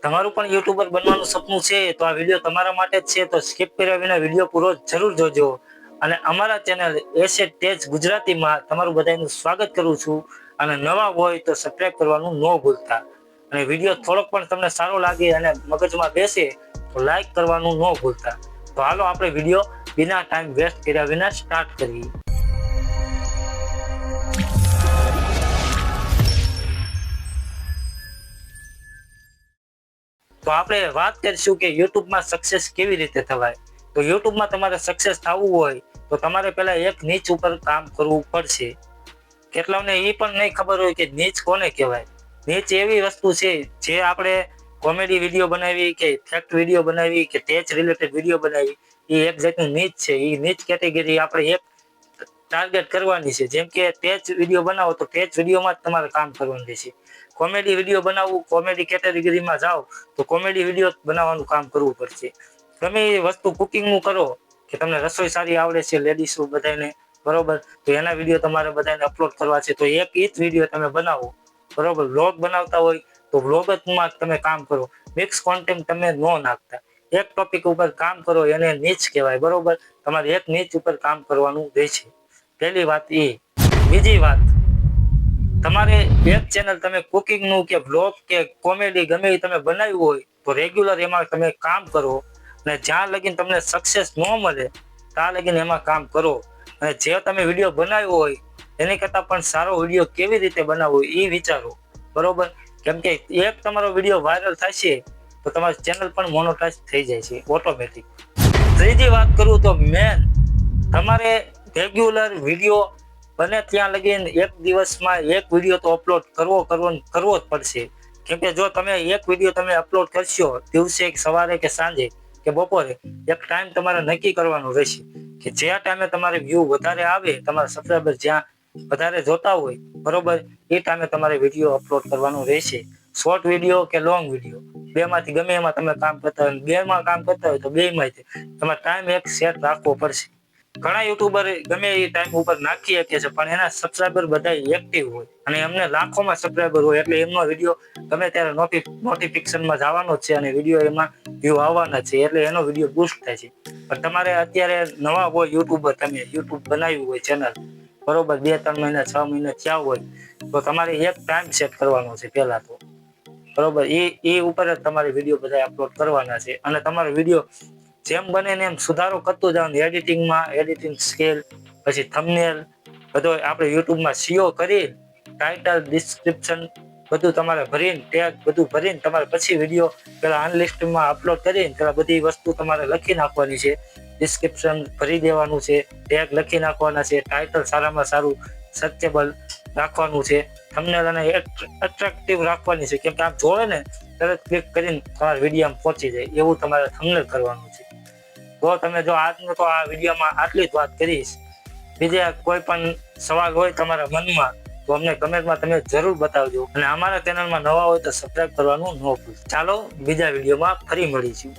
તમારું પણ યુટ્યુબર બનવાનું સપનું છે તો આ વિડીયો તમારા માટે જ છે, તો સ્કીપ કર્યા વિના વિડીયો પૂરો જરૂર જોજો. અને અમારા ચેનલ એસેટ તેજ ગુજરાતીમાં તમારું બધાનું સ્વાગત કરું છું. અને નવા હોય તો સબસ્ક્રાઇબ કરવાનું ન ભૂલતા. અને વિડીયો થોડોક પણ તમને સારો લાગે અને મગજમાં બેસે તો લાઈક કરવાનું ન ભૂલતા. તો હાલો આપણે વિડીયો બિના ટાઈમ વેસ્ટ કર્યા વિના સ્ટાર્ટ કરીએ. તો આપણે વાત કરીશું કે યુટ્યુબમાં સક્સેસ કેવી રીતે થવાય. તો યુટ્યુબમાં તમારે સક્સેસ થવું હોય તો તમારે પહેલા એક નીચ ઉપર કામ કરવું પડશે. કેટલાને એ પણ નહીં ખબર હોય કે નીચ કોને કહેવાય. નીચ એવી વસ્તુ છે જે આપણે કોમેડી વિડીયો બનાવી કે ફેક્ટ વિડીયો બનાવી કે ટેચ રિલેટેડ વિડીયો બનાવી, એ એક જાતની નીચ છે. એ નીચ કેટેગરી આપણે એક ટાર્ગેટ કરવાની છે. જેમ કે ટેચ વિડીયો બનાવો તો ટેચ વિડીયોમાં જ તમારે કામ કરવાનું રહેશે. કોમેડી વિડીયો બનાવવું, કોમેડી કેટેગરીમાં જાઓ તો કોમેડી વિડીયો બનાવવાનું કામ કરવું પડશે. તમે એ વસ્તુ કુકિંગનું કરો કે તમને રસોઈ સારી આવડે છે લેડીઝ બધાને, બરોબર, તો એના વિડીયો તમારે બધાને અપલોડ કરવા છે. તો એક જ વિડીયો તમે બનાવો, બરોબર. વ્લોગ બનાવતા હોય તો વ્લોગમાં તમે કામ કરો, મિક્સ કોન્ટેન્ટ તમે ન નાખતા. એક ટોપિક ઉપર કામ કરો એને નીચ કહેવાય, બરોબર. તમારે એક નીચ ઉપર કામ કરવાનું રહેશે. પહેલી વાત એ. બીજી વાત, તમારે એક ચેનલ તમે કુકિંગનું કે વ્લોગ કે કોમેડી ગમે એ તમે બનાવ્યું હોય તો રેગ્યુલર એમાં તમે કામ કરો. અને જ્યાં લગીને તમને સક્સેસ ન મળે ત્યાં લગીને એમાં કામ કરો. અને જે તમે વિડીયો બનાવ્યો હોય એની કરતાં પણ સારો વિડીયો કેવી રીતે બનાવવો એ વિચારો, બરોબર. કેમ કે એક તમારો વિડીયો વાયરલ થશે તો તમારી ચેનલ પણ મોનોટાઇઝ થઈ જાય છે ઓટોમેટિક. ત્રીજી વાત કરું તો મેન, તમારે રેગ્યુલર વિડીયો બને ત્યાં લગીને એક દિવસમાં એક વિડીયો તો અપલોડ કરવો જ પડશે. કેમ કે જો તમે એક વિડીયો તમે અપલોડ કરશો દિવસે સવારે કે સાંજે કે બપોરે, એક ટાઈમ તમારે નક્કી કરવાનો રહેશે કે જે ટાઈમે તમારે વ્યૂ વધારે આવે, તમારા સબસ્ક્રાઈબર જ્યાં વધારે જોતા હોય, બરોબર, એ ટાઈમે તમારે વિડીયો અપલોડ કરવાનો રહેશે. શોર્ટ વિડીયો કે લોંગ વિડીયો બેમાંથી ગમે એમાં તમે કામ કરતા હોય, બેમાં કામ કરતા હોય તો બેમાંથી તમારે ટાઈમ એક સેટ રાખવો પડશે. ઘણા યુટ્યુબર ગમે એ ટાઈમ ઉપર નાખી શકે છે પણ એના સબસ્ક્રાઈબર બધા એક્ટિવ હોય અને એમને લાખોમાં સબસ્ક્રાઈબર હોય, એટલે એમનો વિડીયો ગમે ત્યારે નોટિફિકેશનમાં જવાનો છે અને વિડીયો એમાં વ્યૂ આવવાના છે, એટલે એનો વિડીયો બૂસ્ટ થાય છે. પણ તમારે અત્યારે નવા હોય યુટ્યુબર, તમે યુટ્યુબ બનાવ્યું હોય ચેનલ, બરોબર, 2-3 મહિના 6 મહિના થયા હોય તો તમારે એક ટાઈમ સેટ કરવાનો છે પહેલા તો, બરોબર. એ ઉપર જ તમારે વિડીયો બધા અપલોડ કરવાના છે. અને તમારો વિડીયો જેમ બને ને એમ સુધારો કરતો જવાનું. એડિટિંગ સ્કેલ, પછી થંબનેલ બધો આપણે યુટ્યુબમાં સીઓ કરી, ટાઇટલ, ડિસ્ક્રિપ્શન બધું તમારે ભરીને, ટેગ બધું ભરીને તમારે પછી વિડીયો પેલા અનલિસ્ટમાં અપલોડ કરીને પેલા બધી વસ્તુ તમારે લખી નાખવાની છે. ડિસ્ક્રિપ્શન ભરી દેવાનું છે, ટેગ લખી નાખવાના છે, ટાઇટલ સારામાં સારું સર્ચેબલ રાખવાનું છે, થંબનેલ અને એટ્રેક્ટિવ રાખવાની છે. કેમ કે આમ જોવે ને તરત ક્લિક કરીને તમારા વિડીયોમાં પહોંચી જાય એવું તમારે થંબનેલ કરવાનું છે. તો તમે જો આજનો તો આ વિડીયોમાં આટલી જ વાત કરીશ. બીજા કોઈ પણ સવાલ હોય તમારા મનમાં તો અમને કમેન્ટમાં તમે જરૂર બતાવજો. અને અમારા ચેનલમાં નવા હોય તો સબસ્ક્રાઇબ કરવાનું ન ભૂલતા. ચાલો બીજા વિડીયોમાં ફરી મળીશું.